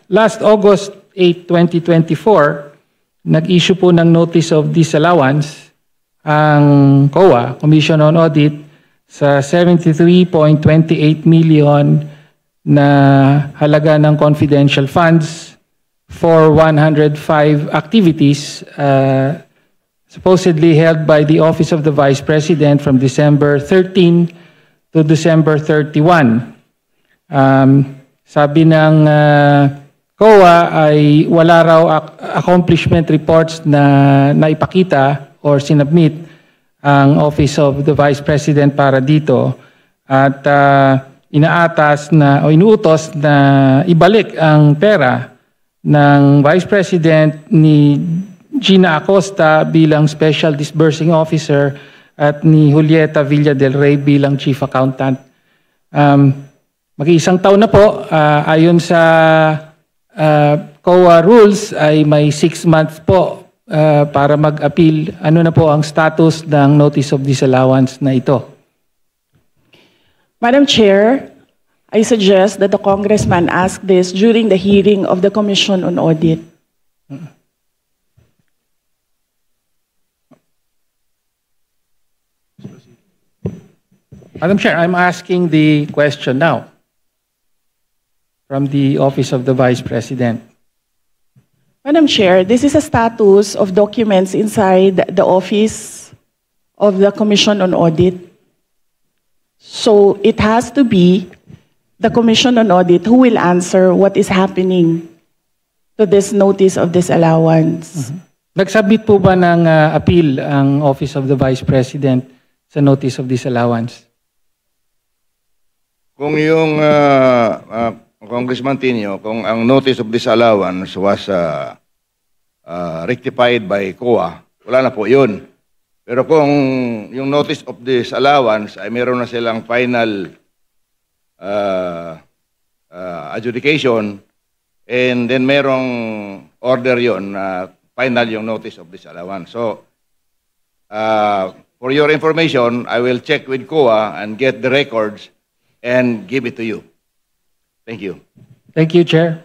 Last August 8, 2024, nag-issue po ng Notice of Disallowance ang COA, Commission on Audit, sa 73.28 million na halaga ng confidential funds for 105 activities supposedly held by the Office of the Vice President from December 13 to December 31. Sabi ng COA ay wala raw accomplishment reports na naipakita or sinubmit ang Office of the Vice President para dito at inaatas na o inuutos na ibalik ang pera ng Vice President ni Gina Acosta bilang Special Disbursing Officer at ni Julieta Villa del Rey bilang Chief Accountant. Mag-iisang taon na po, ayon sa COA rules ay may 6 months po para mag-appeal. Ano na po ang status ng Notice of Disallowance na ito? Madam Chair, I suggest that the Congressman ask this during the hearing of the Commission on Audit. Madam Chair, I'm asking the question now from the Office of the Vice President. Madam Chair, this is a status of documents inside the Office of the Commission on Audit. So it has to be the Commission on Audit who will answer what is happening to this Notice of Disallowance. Nag-submit po ba ng appeal ang Office of the Vice President sa Notice of Disallowance? Kung yung Congressman Tinio, kung ang Notice of Disallowance was rectified by COA, wala na po yun. Pero kung yung Notice of Disallowance ay meron na silang final adjudication and then merong order yun, final yung Notice of Disallowance. So, for your information, I will check with COA and get the records and give it to you. Thank you. Thank you, Chair.